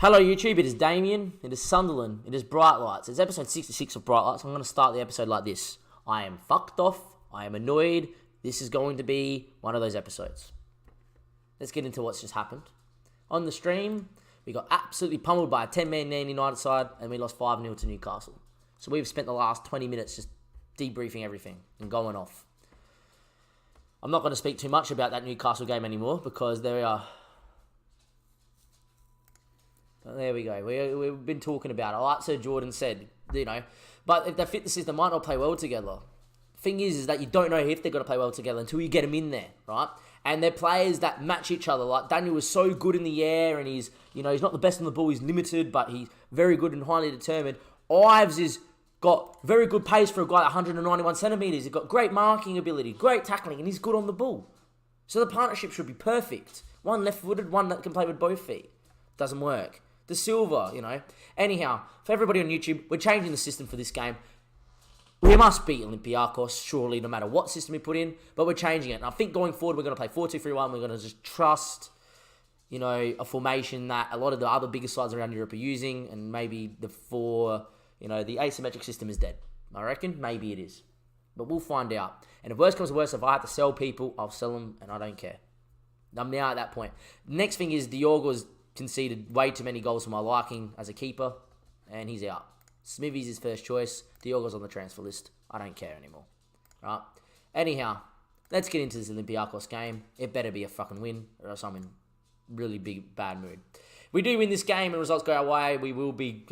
Hello YouTube, it is Damien, it is Sunderland, it is Bright Lights. It's episode 66 of Bright Lights. I'm going to start the episode like this. I am fucked off, I am annoyed, this is going to be one of those episodes. Let's get into what's just happened. On the stream, we got absolutely pummeled by a 10-man Man United side and we lost 5-0 to Newcastle. So we've spent the last 20 minutes just debriefing everything and going off. I'm not going to speak too much about that Newcastle game anymore because there we go. We've been talking about it. Like Sir Jordan said, but if they fit the system, might not play well together. Thing is that you don't know if they're going to play well together until you get them in there, right? And they're players that match each other. Like Daniel was so good in the air, and he's not the best on the ball. He's limited, but he's very good and highly determined. Ives is got very good pace for a guy at 191 centimeters. He's got great marking ability, great tackling, and he's good on the ball. So the partnership should be perfect. One left-footed, one that can play with both feet. Doesn't work. The Silver, Anyhow, for everybody on YouTube, we're changing the system for this game. We must beat Olympiacos, surely, no matter what system we put in, but we're changing it. And I think going forward, we're going to play 4-2-3-1. We're going to just trust, a formation that a lot of the other bigger sides around Europe are using, and maybe the asymmetric system is dead. I reckon maybe it is. But we'll find out. And if worse comes to worse, if I have to sell people, I'll sell them, and I don't care. I'm now at that point. Next thing is Diogo's conceded way too many goals for my liking as a keeper, and he's out. Smithy's his first choice. Diogo's on the transfer list. I don't care anymore. Right? Anyhow, let's get into this Olympiacos game. It better be a fucking win, or else I'm in really bad mood. If we do win this game and results go our way, we will be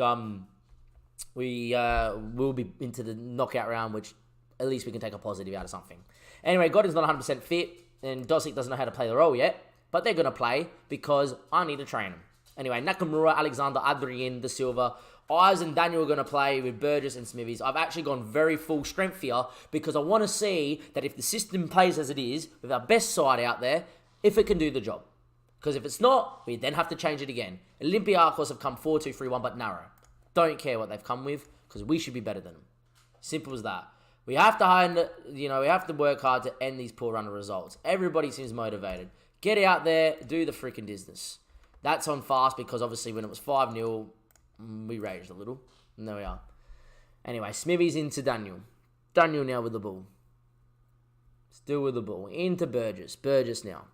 into the knockout round, which at least we can take a positive out of something. Anyway, Godin's not 100% fit, and Dosic doesn't know how to play the role yet. But they're going to play because I need to train them. Anyway, Nakamura, Alexander, Adrian, De Silva, Ives and Daniel are going to play with Burgess and Smithies. I've actually gone very full strength here because I want to see that if the system plays as it is, with our best side out there, if it can do the job. Because if it's not, we then have to change it again. Olympiacos have come 4-2-3-1, but narrow. Don't care what they've come with because we should be better than them. Simple as that. We have to work hard to end these poor run of results. Everybody seems motivated. Get out there, do the freaking business. That's on fast because obviously when it was 5-0, we raged a little. And there we are. Anyway, Smithy's into Daniel. Daniel now with the ball. Still with the ball. Into Burgess. Burgess now.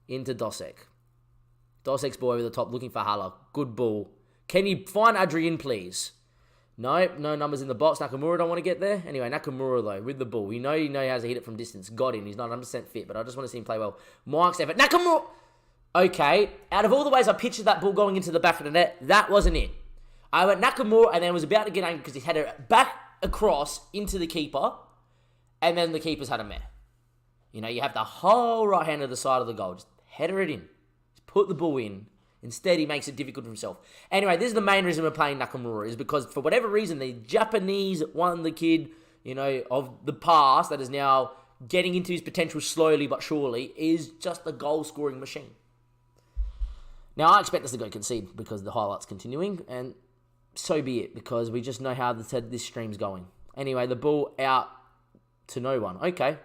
Into Dosek. Dosek's ball over the top looking for Haller. Good ball. Can you find Adrian, please? No numbers in the box. Nakamura don't want to get there. Anyway, Nakamura, though, with the ball. You know he has to hit it from distance. Got him. He's not 100% fit, but I just want to see him play well. Mike's effort. Nakamura! Okay, out of all the ways I pictured that ball going into the back of the net, that wasn't it. I went Nakamura and then was about to get angry because he had it back across into the keeper, and then the keeper's had a meh. You have the whole right hand of the side of the goal. Just header it in. Just put the ball in. Instead, he makes it difficult for himself. Anyway, this is the main reason we're playing Nakamura, is because for whatever reason, the Japanese one, the kid, of the past that is now getting into his potential slowly but surely, is just a goal-scoring machine. Now, I expect us to go concede because the highlight's continuing, and so be it, because we just know how this stream's going. Anyway, the ball out to no one. Okay,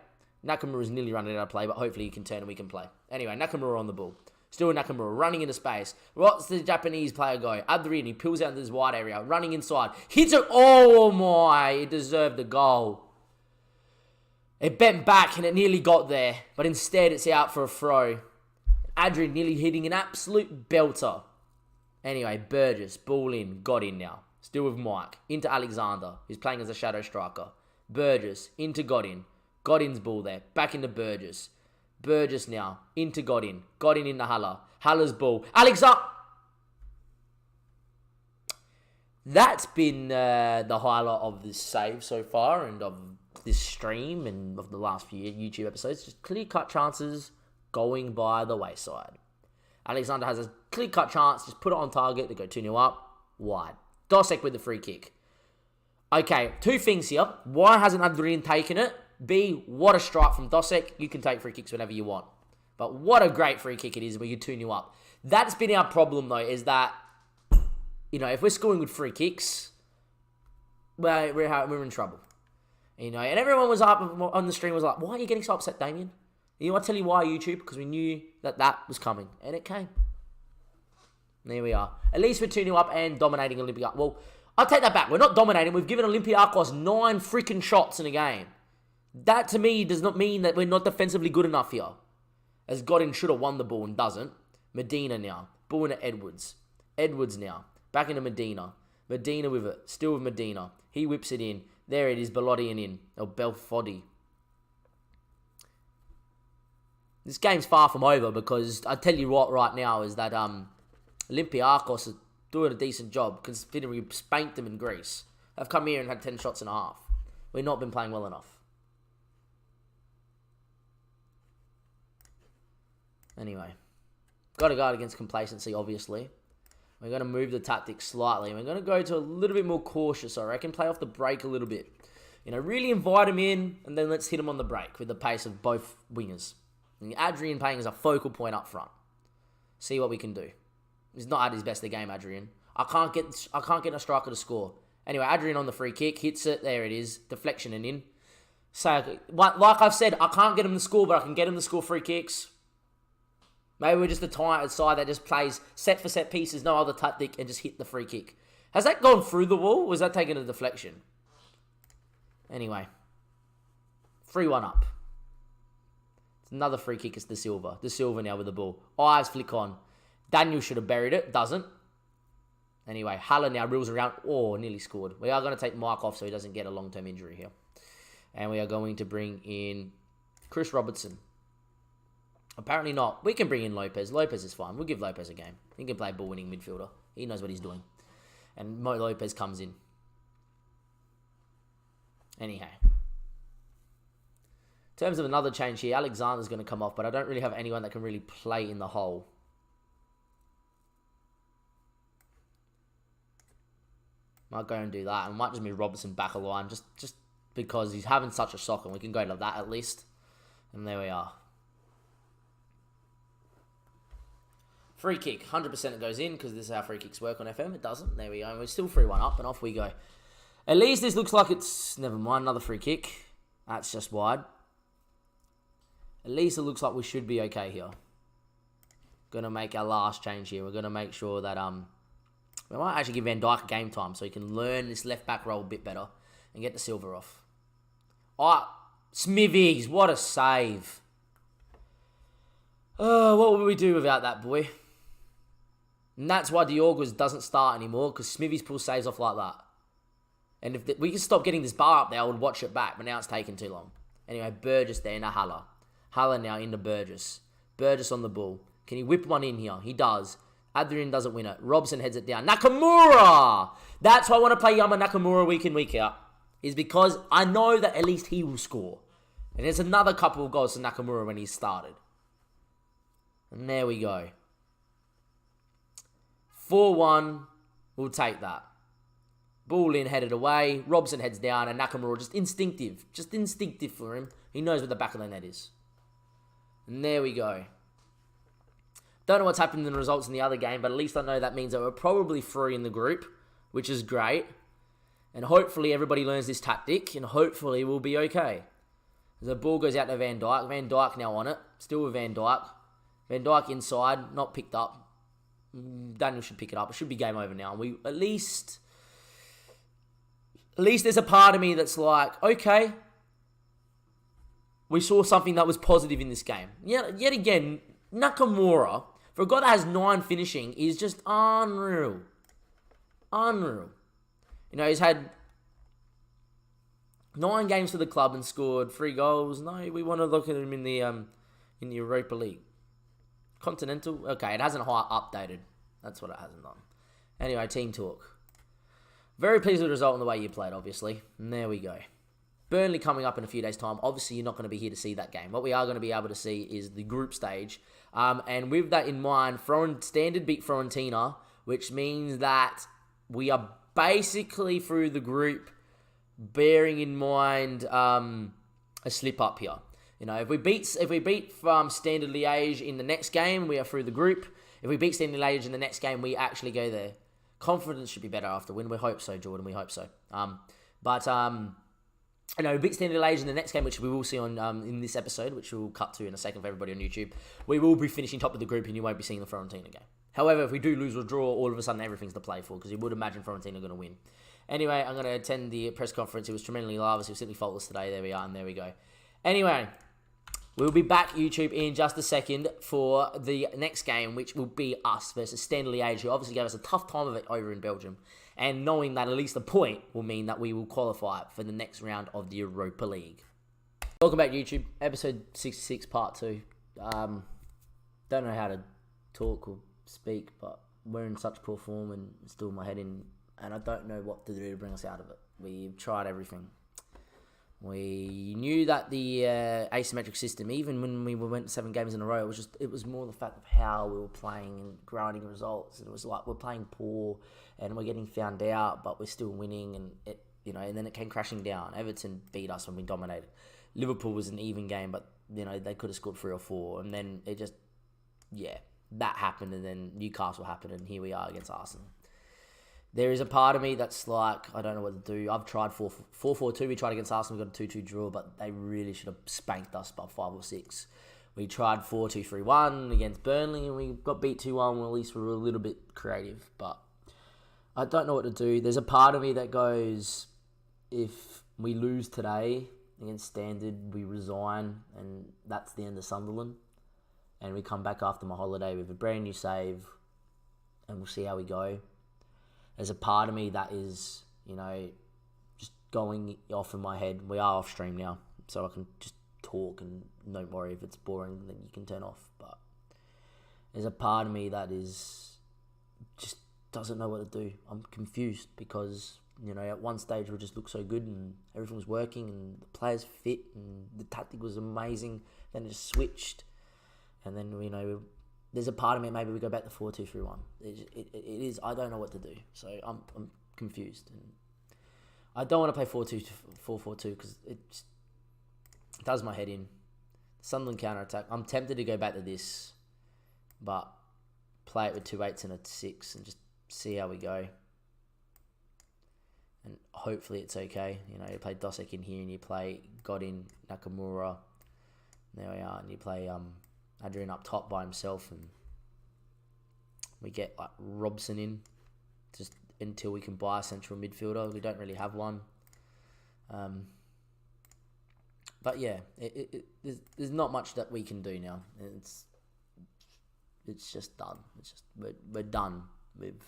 Nakamura's nearly running out of play, but hopefully he can turn and we can play. Anyway, Nakamura on the ball. Still Nakamura, running into space. What's the Japanese player go? Adrian, he pulls out into this wide area, running inside. Hits it. Oh my, it deserved the goal. It bent back and it nearly got there, but instead it's out for a throw. Adrian nearly hitting an absolute belter. Anyway, Burgess, ball in, got in now. Still with Mike. Into Alexander, who's playing as a shadow striker. Burgess, into Godin. Godin's ball there, back into Burgess. Burgess now, into Godin. Godin into Haller. Haller's ball. Alexander! That's been the highlight of this save so far and of this stream and of the last few YouTube episodes. Just clear-cut chances going by the wayside. Alexander has a clear-cut chance. Just put it on target. They go 2-0 up. Wide. Dosek with the free kick. Okay, two things here. Why hasn't Adrian taken it? B, what a strike from Dosek. You can take free kicks whenever you want. But what a great free kick it is when you 2-0 up. That's been our problem, though, is that, if we're scoring with free kicks, well, we're in trouble. And everyone was up on the stream was like, why are you getting so upset, Damien? I'll tell you why, YouTube, because we knew that was coming. And it came. There we are. At least we're 2-0 up and dominating Olympiacos. Well, I'll take that back. We're not dominating. We've given Olympiacos 9 freaking shots in a game. That, to me, does not mean that we're not defensively good enough here. As Godin should have won the ball and doesn't. Medina now. Ball into Edwards. Edwards now. Back into Medina. Medina with it. Still with Medina. He whips it in. There it is. Bellotti and in. Or Belfoddy. This game's far from over because I tell you what right now is that Olympiacos are doing a decent job considering we spanked them in Greece. They've come here and had 10 shots and a half. We've not been playing well enough. Anyway, got to guard against complacency, obviously. We're going to move the tactics slightly. We're going to go to a little bit more cautious, I reckon. Play off the break a little bit. You know, really invite him in, and then let's hit him on the break with the pace of both wingers. And Adrian playing as a focal point up front. See what we can do. He's not at his best of the game, Adrian. I can't get a striker to score. Anyway, Adrian on the free kick. Hits it. There it is. Deflection and in. So, like I've said, I can't get him to score, but I can get him to score free kicks. Maybe we're just a tired side that just plays set for set pieces, no other tactic, and just hit the free kick. Has that gone through the wall, or was that taking a deflection? Anyway. 3-1 up. It's another free kick, it's De Silva. De Silva now with the ball. Eyes flick on. Daniel should have buried it, doesn't. Anyway, Haller now reels around. Oh, nearly scored. We are going to take Mike off so he doesn't get a long-term injury here. And we are going to bring in Chris Robertson. Apparently not. We can bring in Lopez. Lopez is fine. We'll give Lopez a game. He can play ball-winning midfielder. He knows what he's doing. And Mo Lopez comes in. Anyhow. In terms of another change here, Alexander's going to come off, but I don't really have anyone that can really play in the hole. Might go and do that. And might just move Robertson back a line. Just because he's having such a shock, and we can go to that at least. And there we are. Free kick, 100% it goes in, because this is how free kicks work on FM. It doesn't. There we go. And we're still 3-1 up, and off we go. At least this looks like it's... Never mind, another free kick. That's just wide. At least it looks like we should be okay here. Going to make our last change here. We're going to make sure that... We might actually give Van Dijk game time so he can learn this left-back role a bit better and get the silver off. Oh, Smithies, what a save. Oh, what would we do without that, boy? And that's why Diorgos doesn't start anymore, because Smithies pulls saves off like that. And if we can stop getting this bar up there, I would watch it back, but now it's taking too long. Anyway, Burgess there into Haller. Haller now into Burgess. Burgess on the ball. Can he whip one in here? He does. Adrian doesn't win it. Robson heads it down. Nakamura! That's why I want to play Yama Nakamura week in, week out. Is because I know that at least he will score. And there's another couple of goals to Nakamura when he started. And there we go. 4-1. We'll take that. Ball in, headed away. Robson heads down, and Nakamura just instinctive. Just instinctive for him. He knows where the back of the net is. And there we go. Don't know what's happened in the results in the other game, but at least I know that means that we're probably free in the group, which is great. And hopefully everybody learns this tactic, and hopefully we'll be okay. The ball goes out to Van Dijk. Van Dijk now on it. Still with Van Dijk. Van Dijk inside, not picked up. Daniel should pick it up. It should be game over now. We at least there's a part of me that's like, okay, we saw something that was positive in this game. Yet again, Nakamura, for a guy that has 9 finishing, is just unreal. Unreal. You know, he's had 9 games for the club and scored 3 goals. No, we want to look at him in the Europa League. Continental? Okay, it hasn't updated. That's what it hasn't done. Anyway, team talk. Very pleased with the result and the way you played, obviously. And there we go. Burnley coming up in a few days' time. Obviously, you're not going to be here to see that game. What we are going to be able to see is the group stage. And with that in mind, Standard beat Fiorentina, which means that we are basically through the group, bearing in mind a slip up here. You know, if we beat Standard Liège in the next game, we are through the group. If we beat Standard Liège in the next game, we actually go there. Confidence should be better after win. We hope so, Jordan. We hope so. You know, beat Standard Liège in the next game, which we will see on in this episode, which we'll cut to in a second for everybody on YouTube. We will be finishing top of the group, and you won't be seeing the Fiorentina game. However, if we do lose or draw, all of a sudden everything's to play for, because you would imagine Fiorentina are going to win. Anyway, I'm going to attend the press conference. It was tremendously marvellous. It was simply faultless today. There we are, and there we go. Anyway, we'll be back, YouTube, in just a second for the next game, which will be us versus Standard Liège, who obviously gave us a tough time of it over in Belgium. And knowing that at least a point will mean that we will qualify for the next round of the Europa League. Welcome back, YouTube. Episode 66, part 2. Don't know how to talk or speak, but we're in such poor form and still my head in, and I don't know what to do to bring us out of it. We've tried everything. We knew that the asymmetric system, even when we went 7 games in a row, it was more the fact of how we were playing and grinding results. And it was like we're playing poor and we're getting found out, but we're still winning, and and then it came crashing down. Everton beat us when we dominated. Liverpool was an even game, but they could have scored 3 or 4, and then it just that happened, and then Newcastle happened, and here we are against Arsenal. There is a part of me that's like, I don't know what to do. I've tried 4-4-2. We tried against Arsenal. We got a 2-2 draw, but they really should have spanked us by 5 or 6. We tried 4-2-3-1 against Burnley, and we got beat 2-1. Well, at least we were a little bit creative, but I don't know what to do. There's a part of me that goes, if we lose today against Standard, we resign, and that's the end of Sunderland. And we come back after my holiday with a brand new save, and we'll see how we go. There's a part of me that is, just going off in my head. We are off stream now, so I can just talk, and don't worry if it's boring, then you can turn off. But there's a part of me that is just doesn't know what to do. I'm confused because, at one stage we just looked so good and everything was working and the players fit and the tactic was amazing. Then it just switched. And then, there's a part of me, maybe we go back to 4-2-3-1. It is, I don't know what to do. So I'm confused. And I don't want to play 4-4-2 because it does my head in. Sunderland counter-attack. I'm tempted to go back to this, but play it with 2 8s and a 6 and just see how we go. And hopefully it's okay. You play Dosek in here and you play Godin, Nakamura. There we are. And you play Adrian up top by himself, and we get Robson in just until we can buy a central midfielder. We don't really have one. But yeah, there's not much that we can do now. It's just done. It's just we're done with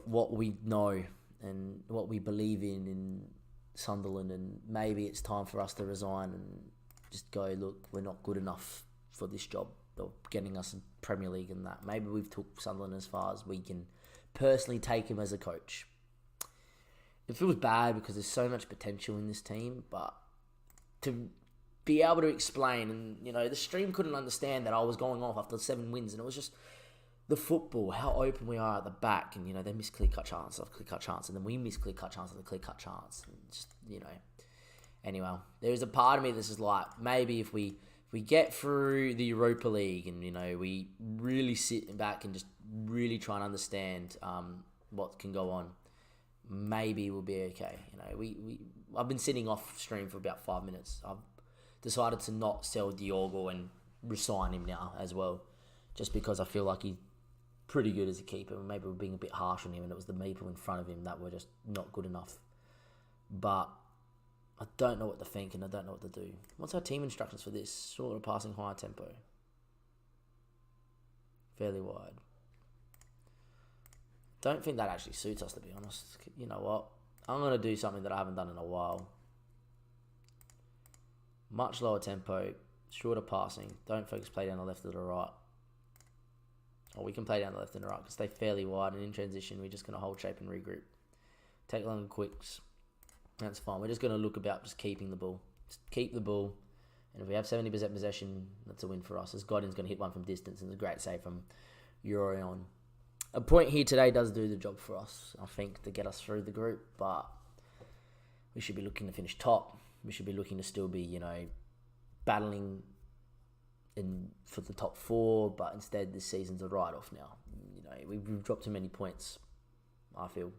what we know and what we believe in Sunderland, and maybe it's time for us to resign and just go, look, we're not good enough for this job of getting us in Premier League and that. Maybe we've took Sunderland as far as we can personally take him as a coach. It feels bad because there's so much potential in this team, but to be able to explain, and the stream couldn't understand that I was going off after 7 wins, and it was just the football, how open we are at the back, and they miss clear-cut chance after clear-cut chance, and then we miss clear-cut chance after clear-cut chance, and just, Anyway, there's a part of me that's just like, maybe if we get through the Europa League and, we really sit back and just really try and understand what can go on, maybe we'll be okay. I've been sitting off stream for about 5 minutes. I've decided to not sell Diogo and resign him now as well, just because I feel like he's pretty good as a keeper. Maybe we're being a bit harsh on him, and it was the people in front of him that were just not good enough. But I don't know what to think, and I don't know what to do. What's our team instructions for this? Shorter passing, higher tempo. Fairly wide. Don't think that actually suits us, to be honest. You know what? I'm going to do something that I haven't done in a while. Much lower tempo, shorter passing. Don't focus play down the left or the right. Or we can play down the left and the right. Stay fairly wide, and in transition, we're just going to hold shape and regroup. Take longer quicks. That's fine. We're just going to look about just keeping the ball. Just keep the ball. And if we have 70% possession, that's a win for us. As Godin's going to hit one from distance, and it's a great save from Urion. A point here today does do the job for us, I think, to get us through the group. But we should be looking to finish top. We should be looking to still be, battling for the top 4. But instead, this season's a write-off now. We've dropped too many points, I feel.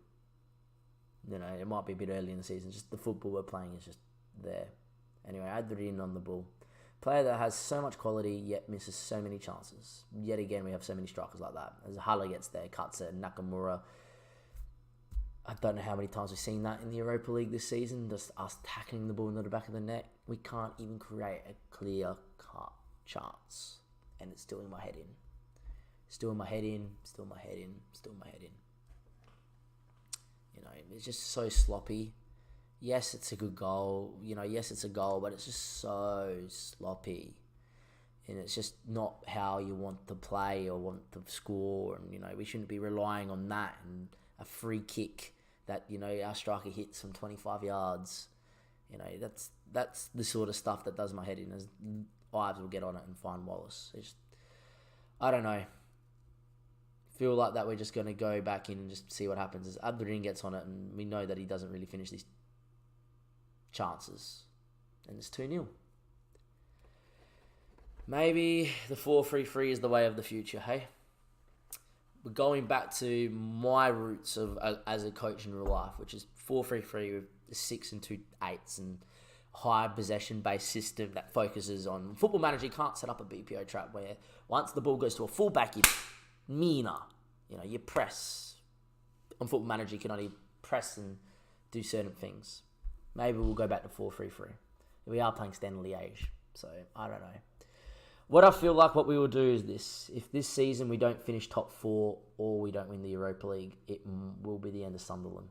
It might be a bit early in the season. Just the football we're playing is just there. Anyway, Adrian on the ball. Player that has so much quality, yet misses so many chances. Yet again, we have so many strikers like that. As Haller gets there, cuts it, Nakamura. I don't know how many times we've seen that in the Europa League this season. Just us tackling the ball into the back of the net. We can't even create a clear-cut chance. And it's still in my head in. Still in my head in. Still in my head in. Still in my head in. You know, it's just so sloppy. Yes, it's a good goal. You know, yes, it's a goal, but it's just so sloppy. And it's just not how you want to play or want to score. And, you know, we shouldn't be relying on that and a free kick that, you know, our striker hits from 25 yards. You know, that's the sort of stuff that does my head in. As Ives will get on it and find Wallace. It's just, I don't know. Feel like that we're just going to go back in and just see what happens. As Abdurrahim gets on it, and we know that he doesn't really finish these chances. And it's 2-0. Maybe the 4-3-3 is the way of the future, hey? We're going back to my roots of as a coach in real life, which is 4-3-3 with 6 and 2 8s and high possession-based system that focuses on... Football Manager, you can't set up a BPO trap where once the ball goes to a fullback, you meaner. You know, you press. On Football Manager, you can only press and do certain things. Maybe we'll go back to 4-3-3. We are playing Standard Liège, so I don't know. What I feel like what we will do is this. If this season we don't finish top 4 or we don't win the Europa League, it will be the end of Sunderland.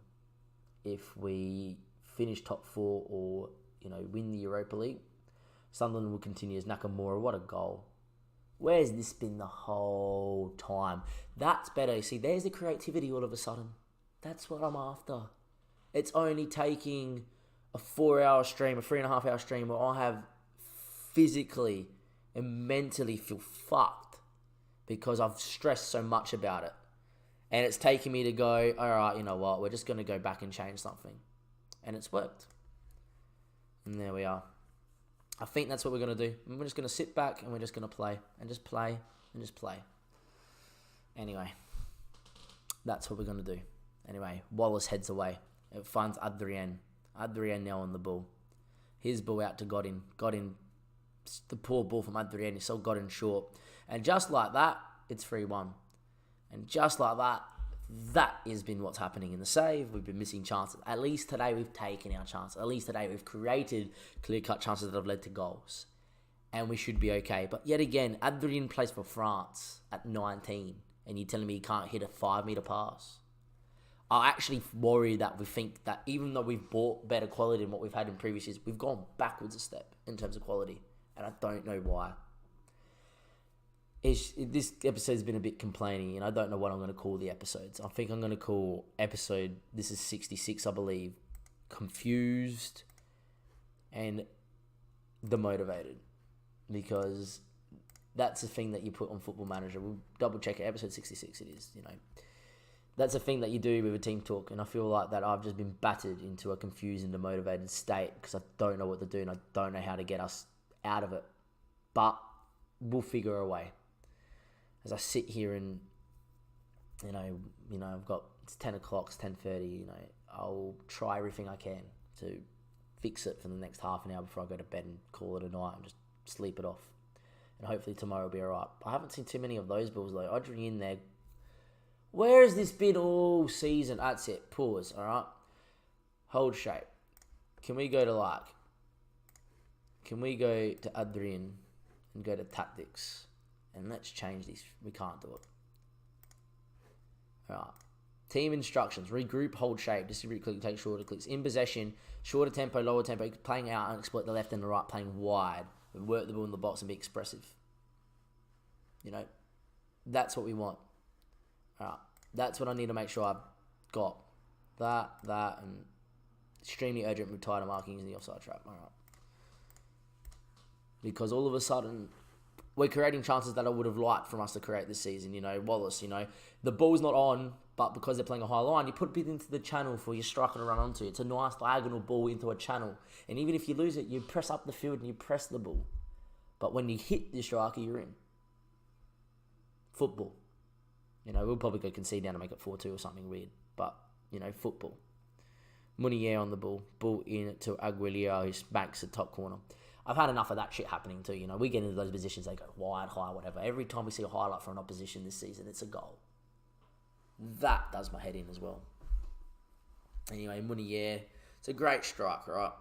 If we finish top 4 or, you know, win the Europa League, Sunderland will continue as Nakamura. What a goal. Where's this been the whole time? That's better. See, there's the creativity all of a sudden. That's what I'm after. It's only taking a 4-hour stream, a 3.5-hour stream where I have physically and mentally feel fucked because I've stressed so much about it. And it's taking me to go, all right, you know what, we're just going to go back and change something. And it's worked. And there we are. I think that's what we're going to do. We're just going to sit back and we're just going to play. And just play and just play. Anyway, that's what we're going to do. Anyway, Wallace heads away. It finds Adrien. Adrien now on the ball. His ball out to Godin. Godin, the poor ball from Adrien. He still got in short. And just like that, it's 3-1. And just like that, that has been what's happening in the save. We've been missing chances. At least today we've taken our chance. At least today we've created clear-cut chances that have led to goals. And we should be okay. But yet again, Adrien plays for France at 19. And you're telling me he can't hit a 5-metre pass? I actually worry that we think that even though we've bought better quality than what we've had in previous years, we've gone backwards a step in terms of quality. And I don't know why. This episode's been a bit complaining, and I don't know what I'm going to call the episodes. I think I'm going to call episode, this is 66, I believe, Confused and Demotivated. Because that's the thing that you put on Football Manager. We'll double check it. Episode 66 it is, you know. That's a thing that you do with a team talk, and I feel like that I've just been battered into a confused and demotivated state because I don't know what to do and I don't know how to get us out of it. But we'll figure a way. As I sit here and, you know, I've got, it's 10 o'clock, it's 10:30, you know, I'll try everything I can to fix it for the next half an hour before I go to bed and call it a night and just sleep it off. And hopefully tomorrow will be alright. I haven't seen too many of those balls though. Audrey in there. Where has this been all season? That's it. Pause, alright? Hold shape. Can we go to can we go to Adrien and go to tactics? And let's change this. We can't do it. Alright. Team instructions. Regroup, hold shape, distribute, click, take shorter clicks. In possession, shorter tempo, lower tempo, playing out and exploit the left and the right, playing wide. And work the ball in the box and be expressive. You know, that's what we want. Alright. That's what I need to make sure I've got. That, and extremely urgent with tighter markings in the offside trap. Alright. Because all of a sudden, we're creating chances that I would have liked from us to create this season. You know, Wallace, you know, the ball's not on, but because they're playing a high line, you put it into the channel for your striker to run onto. It's a nice diagonal ball into a channel. And even if you lose it, you press up the field and you press the ball. But when you hit the striker, you're in. Football. You know, we'll probably go concede down and make it 4-2 or something weird. But, you know, football. Munier on the ball. Ball in to Aguilera, who smacks the top corner. I've had enough of that shit happening too. You know, we get into those positions, they go wide, high, whatever. Every time we see a highlight for an opposition this season, it's a goal. That does my head in as well. Anyway, Munier, it's a great strike, right?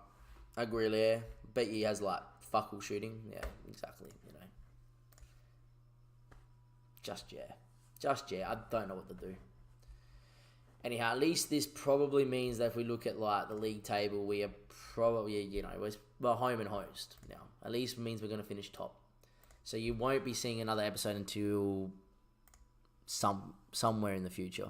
Aguilera, bet he has like fuck all shooting. Yeah, exactly. You know, just yeah. I don't know what to do. Anyhow, at least this probably means that if we look at like the league table, we are probably, you know, we're home and host now. At least means we're going to finish top. So you won't be seeing another episode until somewhere in the future.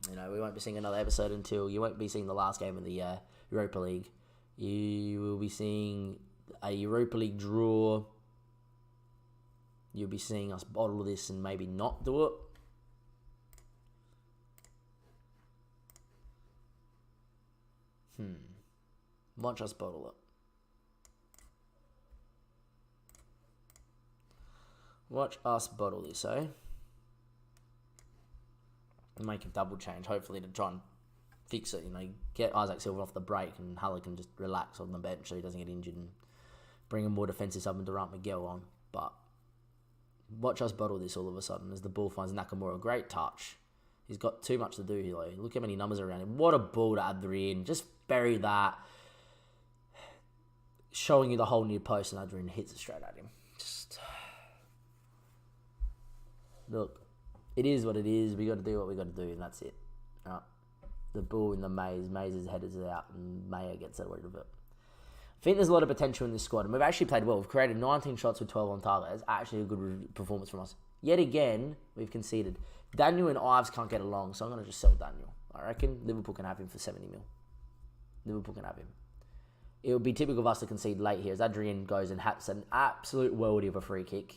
You know, we won't be seeing another episode until you won't be seeing the last game of the Europa League. You will be seeing a Europa League draw. You'll be seeing us bottle this and maybe not do it. Watch us bottle it. Watch us bottle this, eh? And make a double change, hopefully, to try and fix it. You know, get Isaac Silva off the break and Haller can just relax on the bench so he doesn't get injured and bring a more defensive sub and Durant Miguel on. But watch us bottle this all of a sudden as the ball finds Nakamura. Great touch. He's got too much to do here. Though. Look how many numbers around him. What a ball to Adrian. Just bury that. Showing you the whole near post and Adrian hits it straight at him. Just look, it is what it is. We got to do what we got to do, and that's it. Right. The ball in the maze. Maze's headers it out, and Mayer gets rid of it. I think there's a lot of potential in this squad, and we've actually played well. We've created 19 shots with 12 on target. It's actually a good performance from us. Yet again, we've conceded. Daniel and Ives can't get along, so I'm going to just sell Daniel. I reckon Liverpool can have him for 70 mil. Liverpool can have him. It would be typical of us to concede late here as Adrian goes and has an absolute worldie of a free kick.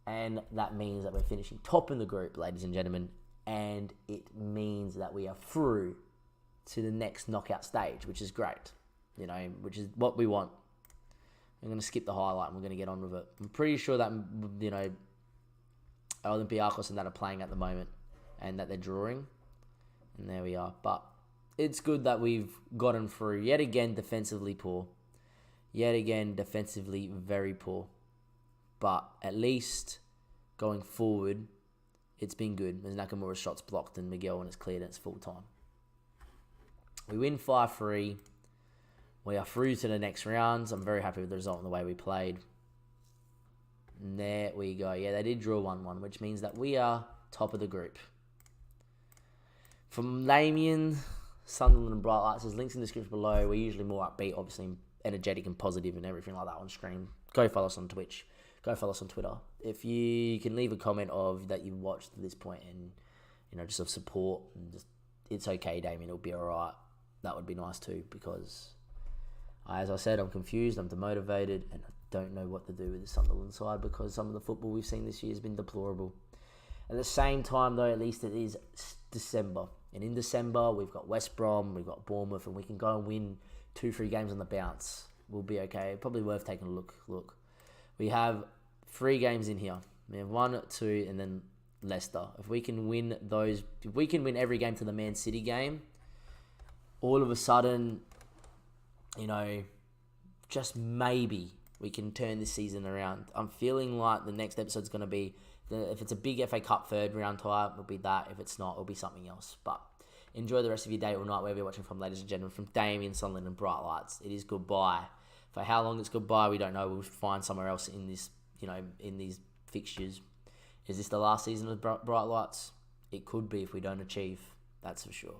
And that means that we're finishing top in the group, ladies and gentlemen. And it means that we are through to the next knockout stage, which is great. You know, which is what we want. I'm going to skip the highlight and we're going to get on with it. I'm pretty sure that, you know, Olympiacos and that are playing at the moment and that they're drawing. And there we are. But it's good that we've gotten through. Yet again, defensively poor. Yet again, defensively very poor. But at least going forward, it's been good. As Nakamura's shot's blocked and Miguel when it's cleared and it's full time. We win 5-3. We are through to the next rounds. I'm very happy with the result and the way we played. And there we go. Yeah, they did draw 1-1, which means that we are top of the group. From Damien, Sunderland and Bright Lights, there's links in the description below. We're usually more upbeat, obviously energetic and positive and everything like that on stream. Go follow us on Twitch. Go follow us on Twitter. If you can leave a comment of that you've watched to this point and, you know, just of support and just, it's okay, Damien, it'll be alright. That would be nice too, because as I said, I'm confused, I'm demotivated, and I don't know what to do with the Sunderland side because some of the football we've seen this year has been deplorable. At the same time, though, at least it is December. And in December, we've got West Brom, we've got Bournemouth, and we can go and win 2-3 games on the bounce. We'll be okay. Probably worth taking a look. We have 3 games in here. We have 1, 2, and then Leicester. If we can win those, if we can win every game to the Man City game, all of a sudden, you know, just maybe we can turn this season around. I'm feeling like the next episode's going to be, if it's a big FA Cup third round tie, it'll be that. If it's not, it'll be something else. But enjoy the rest of your day or night, wherever you're watching from, ladies and gentlemen. From Damien, Sunderland, and Bright Lights, it is goodbye. For how long it's goodbye, we don't know. We'll find somewhere else in this, you know, in these fixtures. Is this the last season of Bright Lights? It could be if we don't achieve. That's for sure.